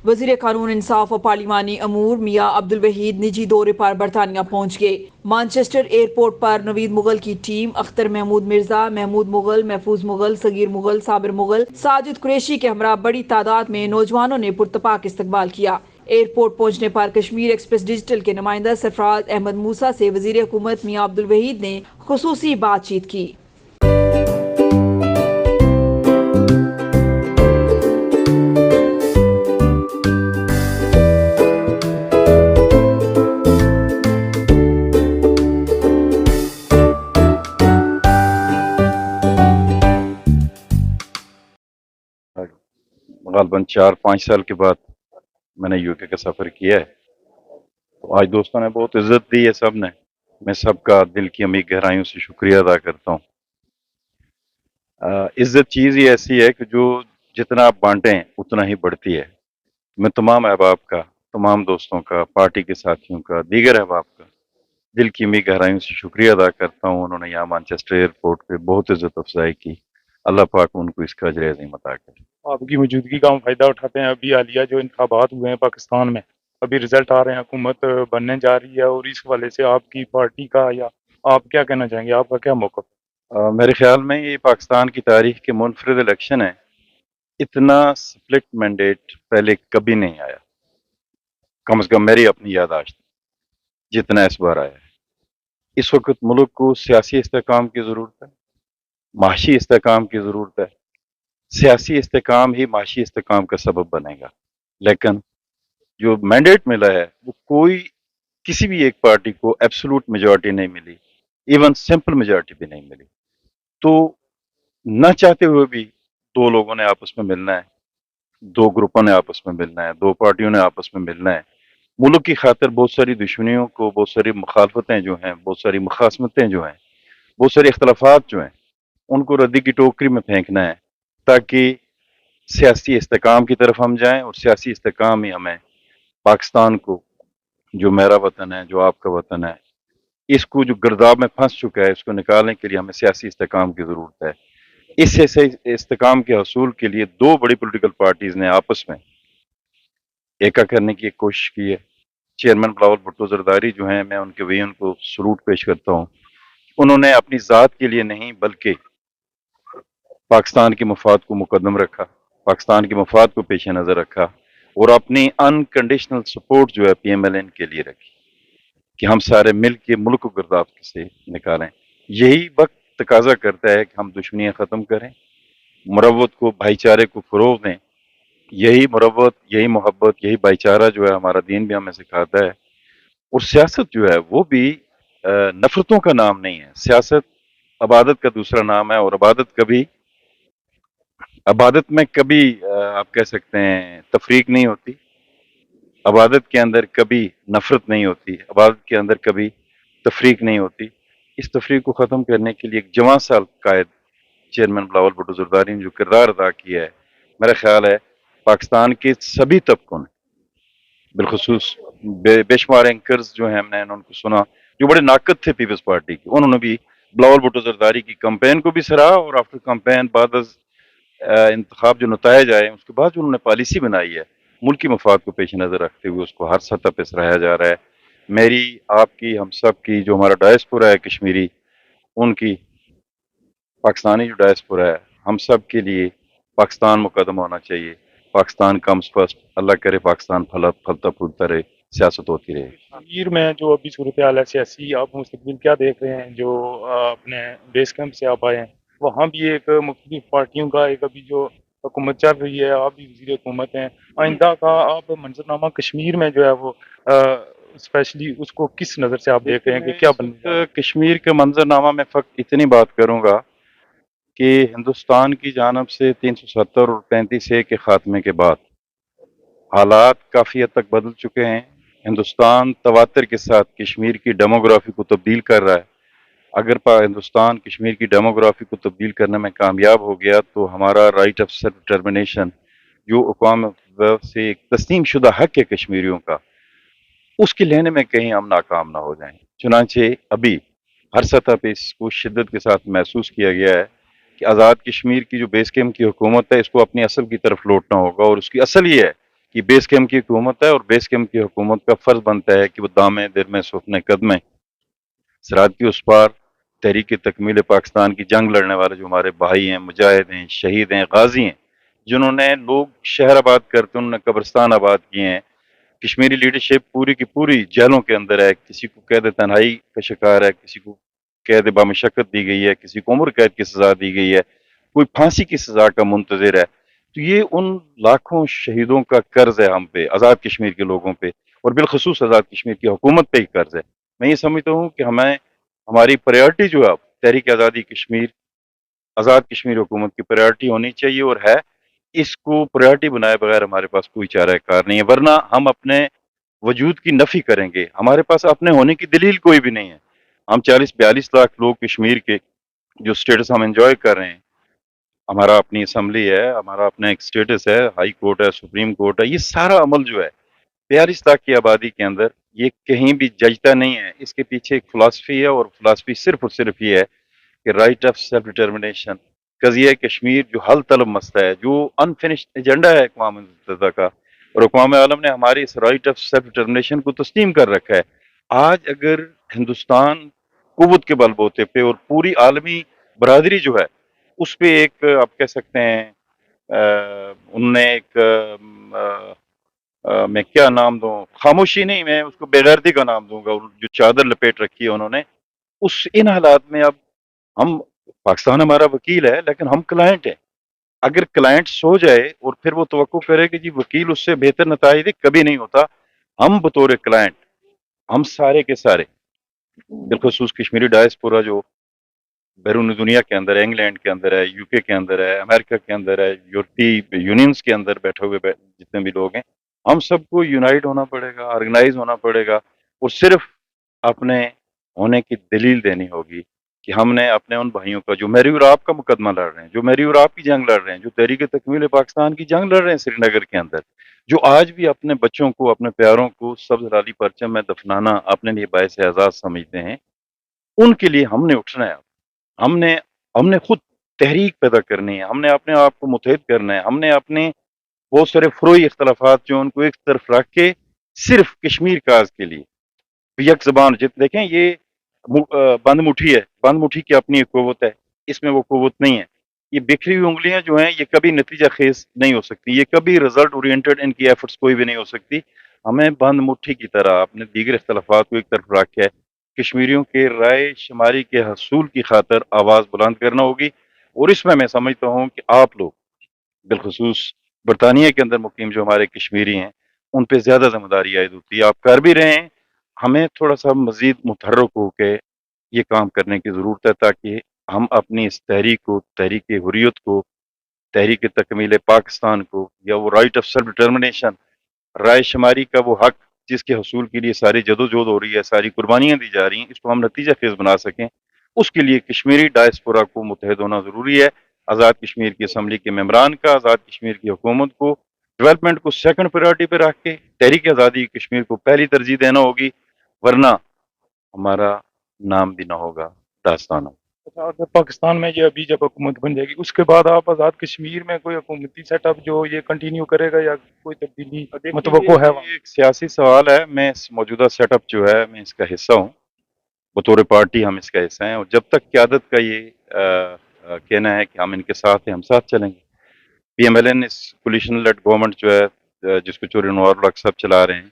وزیر قانون انصاف و پارلیمانی امور میاں عبدالوحید نجی دورے پر برطانیہ پہنچ گئے۔ مانچسٹر ایئرپورٹ پر نوید مغل کی ٹیم اختر محمود مرزا، محمود مغل، محفوظ مغل، صغیر مغل، صابر مغل، ساجد قریشی کے ہمراہ بڑی تعداد میں نوجوانوں نے پرتپاک استقبال کیا۔ ایئرپورٹ پہنچنے پر کشمیر ایکسپریس ڈیجیٹل کے نمائندہ سرفراز احمد موسیٰ سے وزیر حکومت میاں عبدالوحید نے خصوصی بات چیت کی۔ غالباً 4-5 سال کے بعد میں نے UK کا سفر کیا ہے، تو آج دوستوں نے بہت عزت دی ہے سب نے، میں سب کا دل کی عمیق گہرائیوں سے شکریہ ادا کرتا ہوں۔ عزت چیز ہی ایسی ہے کہ جو جتنا آپ بانٹیں اتنا ہی بڑھتی ہے۔ میں تمام احباب کا، تمام دوستوں کا، پارٹی کے ساتھیوں کا، دیگر احباب کا دل کی عمیق گہرائیوں سے شکریہ ادا کرتا ہوں۔ انہوں نے یہاں مانچسٹر ایئرپورٹ پہ بہت عزت افزائی کی، اللہ پاک ان کو اس کا اجر عظیم عطا کرے۔ آپ کی موجودگی کا ہم فائدہ اٹھاتے ہیں۔ ابھی حالیہ جو انتخابات ہوئے ہیں پاکستان میں، ابھی رزلٹ آ رہے ہیں، حکومت بننے جا رہی ہے، اور اس حوالے سے آپ کی پارٹی کا یا آپ کیا کہنا چاہیں گے، آپ کا کیا موقف ہے؟ میرے خیال میں یہ پاکستان کی تاریخ کے منفرد الیکشن ہے۔ اتنا سپلٹ مینڈیٹ پہلے کبھی نہیں آیا، کم از کم میری اپنی یادداشت جتنا اس بار آیا ہے۔ اس وقت ملک کو سیاسی استحکام کی ضرورت ہے، معاشی استحکام کی ضرورت ہے۔ سیاسی استحکام ہی معاشی استحکام کا سبب بنے گا، لیکن جو مینڈیٹ ملا ہے وہ کوئی کسی بھی ایک پارٹی کو ایبسولوٹ میجورٹی نہیں ملی، ایون سمپل میجورٹی بھی نہیں ملی۔ تو نہ چاہتے ہوئے بھی دو لوگوں نے آپس میں ملنا ہے، دو گروپوں نے آپس میں ملنا ہے، دو پارٹیوں نے آپس میں ملنا ہے۔ ملک کی خاطر بہت ساری دشمنیوں کو، بہت ساری مخالفتیں جو ہیں، بہت ساری مخاصمتیں جو ہیں، بہت سارے اختلافات جو ہیں، ان کو ردی کی ٹوکری میں پھینکنا ہے، تاکہ سیاسی استحکام کی طرف ہم جائیں، اور سیاسی استحکام ہی ہمیں پاکستان کو، جو میرا وطن ہے، جو آپ کا وطن ہے، اس کو جو گرداب میں پھنس چکا ہے، اس کو نکالنے کے لیے ہمیں سیاسی استحکام کی ضرورت ہے۔ اس استحکام کے حصول کے لیے دو بڑی پولیٹیکل پارٹیز نے آپس میں ایکا کرنے کی ایک کوشش کی ہے۔ چیئرمین بلاول بھٹو زرداری جو ہیں، میں ان کے ویژن کو سلوٹ پیش کرتا ہوں۔ انہوں نے اپنی ذات کے لیے نہیں بلکہ پاکستان کے مفاد کو مقدم رکھا، پاکستان کے مفاد کو پیش نظر رکھا، اور اپنی انکنڈیشنل سپورٹ جو ہے PMLN کے لیے رکھی کہ ہم سارے مل کے ملک کو گرداب سے نکالیں۔ یہی وقت تقاضا کرتا ہے کہ ہم دشمنیاں ختم کریں، مروت کو، بھائی چارے کو فروغ دیں۔ یہی مروت، یہی محبت، یہی بھائی چارہ جو ہے ہمارا دین بھی ہمیں سکھاتا ہے۔ اور سیاست جو ہے وہ بھی نفرتوں کا نام نہیں ہے، سیاست عبادت کا دوسرا نام ہے، اور عبادت میں کبھی آپ کہہ سکتے ہیں تفریق نہیں ہوتی، عبادت کے اندر کبھی نفرت نہیں ہوتی، عبادت کے اندر کبھی تفریق نہیں ہوتی۔ اس تفریق کو ختم کرنے کے لیے ایک جوان سال قائد چیئرمین بلاول بھٹو زرداری نے جو کردار ادا کیا ہے، میرا خیال ہے پاکستان کے سبھی طبقوں نے، بالخصوص بے شمار اینکرز جو ہیں، ہم نے ان کو سنا جو بڑے ناقد تھے پیپلز پارٹی کے، انہوں نے بھی بلاول بھٹو زرداری کی کمپین کو بھی سراہا، اور آفٹر کمپین بعد از انتخاب جو نتائج آئے اس کے بعد جو انہوں نے پالیسی بنائی ہے، ملکی مفاد کو پیش نظر رکھتے ہوئے اس کو ہر سطح پہ سراہا جا رہا ہے۔ میری، آپ کی، ہم سب کی، جو ہمارا ڈائسپورا ہے کشمیری، ان کی، پاکستانی جو ڈائسپورا ہے، ہم سب کے لیے پاکستان مقدم ہونا چاہیے۔ پاکستان کمز فرسٹ، اللہ کرے پاکستان پھلتا پھولتا رہے، سیاست ہوتی رہے۔ کشمیر میں جو ابھی صورتحال ہے سیاسی، آپ مستقبل کیا دیکھ رہے ہیں؟ جو اپنے بیس کیمپ سے آپ آئے ہیں، وہاں بھی ایک مختلف پارٹیوں کا ایک ابھی جو حکومت چل رہی ہے، آپ بھی وزیر حکومت ہیں، آئندہ کا آپ منظرنامہ کشمیر میں جو ہے وہ اسپیشلی اس کو کس نظر سے آپ دیکھ رہے ہیں کہ کیا بننے جا رہا ہے؟ کشمیر کے منظرنامہ میں فقط اتنی بات کروں گا کہ ہندوستان کی جانب سے 370 اور 35A کے خاتمے کے بعد حالات کافی حد تک بدل چکے ہیں۔ ہندوستان تواتر کے ساتھ کشمیر کی ڈیموگرافی کو تبدیل کر رہا ہے۔ اگر ہندوستان کشمیر کی ڈیموگرافی کو تبدیل کرنے میں کامیاب ہو گیا تو ہمارا رائٹ آف سیلف ڈٹرمنیشن، جو اقوام متحدہ سے ایک تسلیم شدہ حق ہے کشمیریوں کا، اس کے لینے میں کہیں ہم ناکام نہ ہو جائیں۔ چنانچہ ابھی ہر سطح پہ اس کو شدت کے ساتھ محسوس کیا گیا ہے کہ آزاد کشمیر کی جو بیس کیمپ کی حکومت ہے، اس کو اپنی اصل کی طرف لوٹنا ہوگا، اور اس کی اصل یہ ہے کہ بیس کیمپ کی حکومت ہے اور بیس کیمپ کی حکومت کا فرض بنتا ہے کہ وہ دامیں در میں سوکھنے قدمیں سرحد کی اس پار تحریک تکمیل پاکستان کی جنگ لڑنے والے جو ہمارے بھائی ہیں، مجاہد ہیں، شہید ہیں، غازی ہیں، جنہوں نے لوگ شہر آباد کرتے انہوں نے قبرستان آباد کیے ہیں. کشمیری لیڈرشپ پوری کی پوری جیلوں کے اندر ہے. کسی کو قید تنہائی کا شکار ہے، کسی کو قید بامشقت دی گئی ہے، کسی کو عمر قید کی سزا دی گئی ہے، کوئی پھانسی کی سزا کا منتظر ہے. تو یہ ان لاکھوں شہیدوں کا قرض ہے ہم پہ، آزاد کشمیر کے لوگوں پہ، اور بالخصوص آزاد کشمیر کی حکومت پہ ہی قرض ہے. میں یہ سمجھتا ہوں کہ ہماری پریورٹی جو ہے اب تحریک آزادی کشمیر، آزاد کشمیر حکومت کی پریورٹی ہونی چاہیے اور ہے. اس کو پریورٹی بنائے بغیر ہمارے پاس کوئی چارہ کار نہیں ہے، ورنہ ہم اپنے وجود کی نفی کریں گے. ہمارے پاس اپنے ہونے کی دلیل کوئی بھی نہیں ہے. ہم 40-42 لاکھ لوگ کشمیر کے جو سٹیٹس ہم انجوائے کر رہے ہیں، ہمارا اپنی اسمبلی ہے، ہمارا اپنا ایک سٹیٹس ہے، ہائی کورٹ ہے، سپریم کورٹ ہے، یہ سارا عمل جو ہے 42 لاکھ کی آبادی کے اندر یہ کہیں بھی ججتا نہیں ہے. اس کے پیچھے ایک فلاسفی ہے، اور فلاسفی صرف اور صرف یہ ہے کہ رائٹ آف سیلف ڈٹرمنیشن، قضیہ کشمیر جو حل طلب مسئلہ ہے، جو انفینشڈ ایجنڈا ہے اقوام متحدہ کا، اور اقوام عالم نے ہماری اس رائٹ آف سیلف ڈٹرمنیشن کو تسلیم کر رکھا ہے. آج اگر ہندوستان قوت کے بل بوتے پہ اور پوری عالمی برادری جو ہے اس پہ ایک آپ کہہ سکتے ہیں انہوں نے ایک میں کیا نام دوں، خاموشی نہیں، میں اس کو بے غیرتی کا نام دوں گا، جو چادر لپیٹ رکھی ہے انہوں نے ان حالات میں. اب ہم پاکستان ہمارا وکیل ہے لیکن ہم کلائنٹ ہیں. اگر کلائنٹ سو جائے اور پھر وہ توقع کرے کہ جی وکیل اس سے بہتر نتائج دے، کبھی نہیں ہوتا. ہم بطور کلائنٹ، ہم سارے کے سارے، بالخصوص کشمیری ڈائسپورا جو بیرون دنیا کے اندر ہے، انگلینڈ کے اندر ہے، یو کے کے اندر ہے، امریکہ کے اندر ہے، یورپی یونینز کے اندر بیٹھے ہوئے جتنے بھی لوگ ہیں، ہم سب کو یونائٹ ہونا پڑے گا، آرگنائز ہونا پڑے گا، اور صرف اپنے ہونے کی دلیل دینی ہوگی کہ ہم نے اپنے ان بھائیوں کا جو میری اور آپ کا مقدمہ لڑ رہے ہیں، جو میری اور آپ کی جنگ لڑ رہے ہیں، جو تحریک تکمیل پاکستان کی جنگ لڑ رہے ہیں سری نگر کے اندر، جو آج بھی اپنے بچوں کو، اپنے پیاروں کو سبز لالی پرچم میں دفنانا اپنے لیے باعث اعزاز سمجھتے ہیں، ان کے لیے ہم نے اٹھنا ہے. ہم نے خود تحریک پیدا کرنی ہے، ہم نے اپنے آپ کو متحد کرنا ہے. ہم نے اپنے بہت سارے فروئی اختلافات جو ان کو ایک طرف رکھ کے صرف کشمیر کاز کے لیے یک زبان دیکھیں، یہ بند مٹھی ہے، بند مٹھی کی اپنی ایک قوت ہے، اس میں وہ قوت نہیں ہے. یہ بکھری ہوئی انگلیاں جو ہیں یہ کبھی نتیجہ خیز نہیں ہو سکتی، یہ کبھی رزلٹ اورینٹڈ ان کی ایفرٹس کوئی بھی نہیں ہو سکتی. ہمیں بند مٹھی کی طرح اپنے دیگر اختلافات کو ایک طرف رکھ کے کشمیریوں کے رائے شماری کے حصول کی خاطر آواز بلند کرنا ہوگی. اور اس میں سمجھتا ہوں کہ آپ لوگ بالخصوص برطانیہ کے اندر مقیم جو ہمارے کشمیری ہیں ان پہ زیادہ ذمہ داری عائد ہوتی ہے. آپ کر بھی رہے ہیں، ہمیں تھوڑا سا مزید متحرک ہو کے یہ کام کرنے کی ضرورت ہے تاکہ ہم اپنی اس تحریک کو، تحریک حریت کو، تحریک تکمیل پاکستان کو، یا وہ رائٹ آف سیلف ڈٹرمنیشن، رائے شماری کا وہ حق جس کے حصول کے لیے ساری جدوجہد ہو رہی ہے، ساری قربانیاں دی جا رہی ہیں، اس کو ہم نتیجہ خیز بنا سکیں. اس کے لیے کشمیری ڈائسپورا کو متحد ہونا ضروری ہے. آزاد کشمیر کی اسمبلی کے ممبران کا آزاد کشمیر کی حکومت کو ڈیولپمنٹ کو سیکنڈ پریورٹی پہ رکھ کے تحریک آزادی کشمیر کو پہلی ترجیح دینا ہوگی، ورنہ ہمارا نام بھی نہ ہوگا، داستان ہوگا. اچھا، اگر پاکستان میں یہ ابھی جب حکومت بن جائے گی اس کے بعد آپ آزاد کشمیر میں کوئی حکومتی سیٹ اپ جو یہ کنٹینیو کرے گا یا کوئی تبدیلی متوقع ہے وہاں؟ یہ ایک سیاسی سوال ہے. میں اس موجودہ سیٹ اپ جو ہے میں اس کا حصہ ہوں، بطور پارٹی ہم اس کا حصہ ہیں، اور جب تک قیادت کا یہ کہنا ہے کہ ہم ان کے ساتھ ہیں، ہم ساتھ چلیں گے. پی ایم ایل این اس کولیشن لیڈ گورنمنٹ جو ہے جس کو چوری انوار الحق صاحب چلا رہے ہیں،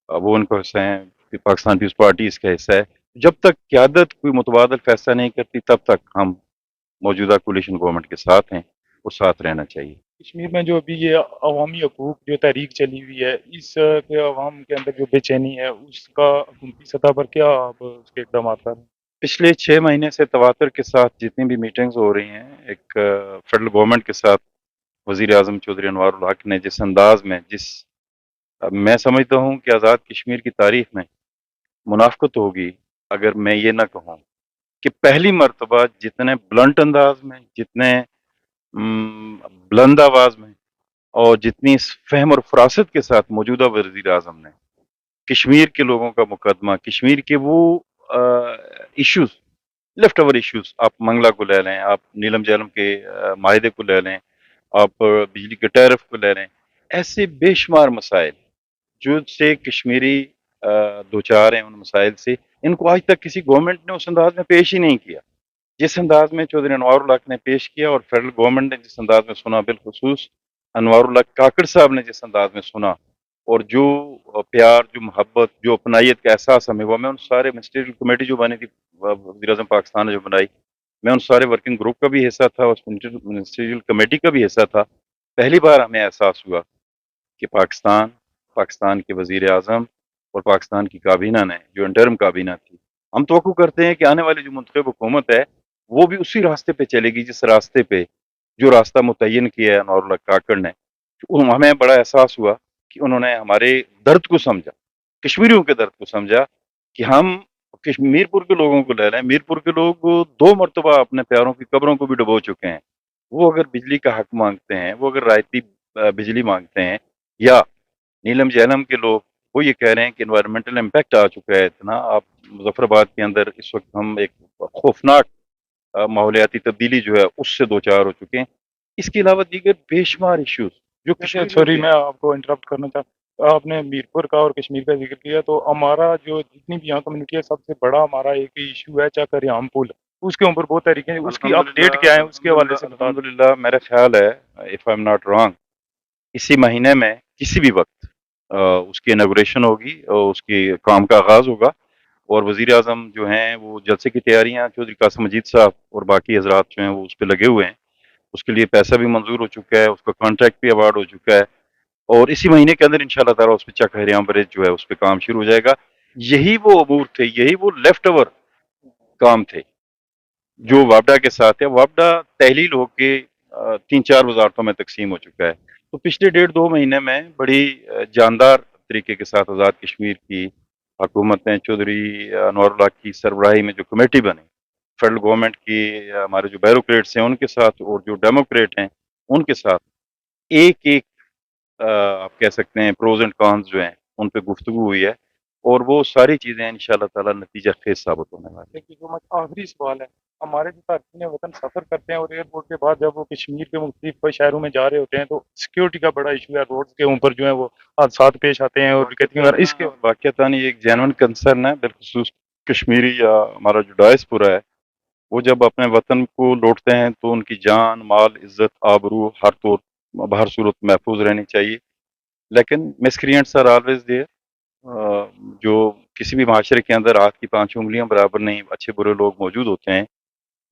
وہ ان کا حصہ ہیں. پاکستان پیپلز پارٹی اس کا حصہ ہے. جب تک قیادت کوئی متبادل فیصلہ نہیں کرتی تب تک ہم موجودہ کولیشن گورنمنٹ کے ساتھ ہیں اور ساتھ رہنا چاہیے. کشمیر میں جو ابھی یہ عوامی حقوق جو تحریک چلی ہوئی ہے، اس کے عوام کے اندر جو بے چینی ہے اس کا حکومتی سطح پر کیا آپ اس کے اقدامات کر رہے ہیں؟ پچھلے 6 مہینے سے تواتر کے ساتھ جتنی بھی میٹنگز ہو رہی ہیں، ایک فیڈرل گورنمنٹ کے ساتھ وزیر اعظم چودھری انوار الحق نے جس انداز میں میں سمجھتا ہوں کہ آزاد کشمیر کی تاریخ میں منافقت ہوگی اگر میں یہ نہ کہوں کہ پہلی مرتبہ جتنے بلنٹ انداز میں، جتنے بلند آواز میں، اور جتنی فہم اور فراست کے ساتھ موجودہ وزیر اعظم نے کشمیر کے لوگوں کا مقدمہ، کشمیر کے وہ ایشوز، لیفٹ اوور ایشوز، آپ منگلا کو لے لیں، آپ نیلم جیلم کے معاہدے کو لے لیں، آپ بجلی کے ٹیرف کو لے لیں، ایسے بے شمار مسائل جو سے کشمیری دو چار ہیں، ان مسائل سے ان کو آج تک کسی گورنمنٹ نے اس انداز میں پیش ہی نہیں کیا جس انداز میں چودھری انوار الحق نے پیش کیا، اور فیڈرل گورنمنٹ نے جس انداز میں سنا، بالخصوص انوار الحق کاکڑ صاحب نے جس انداز میں سنا، اور جو پیار، جو محبت، جو اپنائیت کا احساس ہمیں ہوا. میں ان سارے منسٹریل کمیٹی جو بنی تھی وزیر اعظم پاکستان نے جو بنائی، میں ان سارے ورکنگ گروپ کا بھی حصہ تھا، اس منسٹریل کمیٹی کا بھی حصہ تھا. پہلی بار ہمیں احساس ہوا کہ پاکستان کے وزیر اعظم اور پاکستان کی کابینہ نے جو انٹرم کابینہ تھی، ہم توقع کرتے ہیں کہ آنے والی جو منتخب حکومت ہے وہ بھی اسی راستے پہ چلے گی جس راستے پہ جو راستہ متعین کیا ہے انوار اللہ کاکڑ نے. ہمیں بڑا احساس ہوا کہ انہوں نے ہمارے درد کو سمجھا، کشمیریوں کے درد کو سمجھا کہ ہم میر پور کے لوگوں کو لے لیں. میر پور کے لوگ 2 مرتبہ اپنے پیاروں کی قبروں کو بھی ڈبو چکے ہیں. وہ اگر بجلی کا حق مانگتے ہیں، وہ اگر رائتی بجلی مانگتے ہیں، یا نیلم جہلم کے لوگ وہ یہ کہہ رہے ہیں کہ انوائرمنٹل امپیکٹ آ چکا ہے اتنا. آپ مظفر آباد کے اندر اس وقت ہم ایک خوفناک ماحولیاتی تبدیلی جو ہے اس سے دو چار ہو چکے ہیں. اس کے علاوہ دیگر بے شمار ایشوز جو کشمیر سوری میں آپ کو انٹرپٹ کرنا چاہتا، آپ نے میرپور کا اور کشمیر کا ذکر کیا، تو ہمارا جو جتنی بھی یہاں کمیونٹی ہے سب سے بڑا ہمارا ایک ایشو ہے چاکر ریام پل، اس کے اوپر بہت تحریکیں ہیں، اس کی اپڈیٹ کیا ہے اس کے حوالے سے بتا دیں. الحمدللہ میرا خیال ہے if I am not wrong اسی مہینے میں کسی بھی وقت اس کی انوگریشن ہوگی اور اس کی کام کا آغاز ہوگا. اور وزیر اعظم جو ہیں وہ جلسے کی تیاریاں چودھری قاسم مجید صاحب اور باقی حضرات جو ہیں وہ اس پہ لگے ہوئے ہیں. اس کے لیے پیسہ بھی منظور ہو چکا ہے، اس کا کانٹریکٹ بھی ایوارڈ ہو چکا ہے، اور اسی مہینے کے اندر انشاءاللہ تعالیٰ اس پہ چک ہریام برج جو ہے اس پہ کام شروع ہو جائے گا. یہی وہ امور تھے، یہی وہ لیفٹ اوور کام تھے جو وابڈا کے ساتھ ہے. وابڈا تحلیل ہو کے 3-4 وزارتوں میں تقسیم ہو چکا ہے. تو پچھلے 1.5-2 مہینے میں بڑی جاندار طریقے کے ساتھ آزاد کشمیر کی حکومت نے چودھری انوار اللہ کی سربراہی میں جو کمیٹی بنی، فیڈرل گورنمنٹ کی ہمارے جو بیوروکریٹس ہیں ان کے ساتھ اور جو ڈیموکریٹ ہیں ان کے ساتھ ایک ایک آپ کہہ سکتے ہیں پروز اینڈ کانز جو ہیں ان پہ گفتگو ہوئی ہے، اور وہ ساری چیزیں انشاءاللہ تعالیٰ نتیجہ خیز ثابت ہونے والی ہیں. تھینک یو سو مچ. آخری سوال ہے، ہمارے جو تارکین وطن سفر کرتے ہیں اور ایئرپورٹ کے بعد جب وہ کشمیر کے مختلف شہروں میں جا رہے ہوتے ہیں تو سیکیورٹی کا بڑا ایشو ہے، روڈز کے اوپر جو ہے وہ حادثات پیش آتے ہیں اور اس کے واقعتاً یہ ایک جینون کنسرن ہے، بالخصوص کشمیری یا ہمارا جو ڈائسپورا ہے وہ جب اپنے وطن کو لوٹتے ہیں تو ان کی جان، مال، عزت، آبرو ہر صورت محفوظ رہنی چاہیے. لیکن مسکرینٹس آر آلویز دیئر. جو کسی بھی معاشرے کے اندر ہاتھ کی 5 انگلیاں برابر نہیں، اچھے برے لوگ موجود ہوتے ہیں،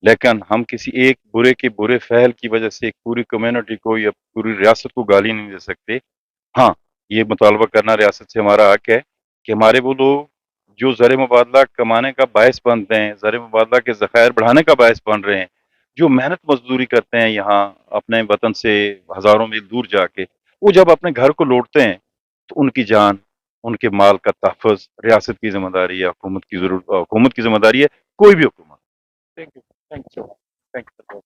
لیکن ہم کسی ایک برے کے برے فعل کی وجہ سے ایک پوری کمیونٹی کو یا پوری ریاست کو گالی نہیں دے سکتے. ہاں، یہ مطالبہ کرنا ریاست سے ہمارا حق ہے کہ ہمارے وہ لوگ جو زر مبادلہ کمانے کا باعث بنتے ہیں، زر مبادلہ کے ذخائر بڑھانے کا باعث بن رہے ہیں، جو محنت مزدوری کرتے ہیں یہاں اپنے وطن سے ہزاروں میل دور جا کے، وہ جب اپنے گھر کو لوٹتے ہیں تو ان کی جان، ان کے مال کا تحفظ ریاست کی ذمہ داری ہے، حکومت کی ذمہ داری ہے، کوئی بھی حکومت. Thank you so much. Thank you.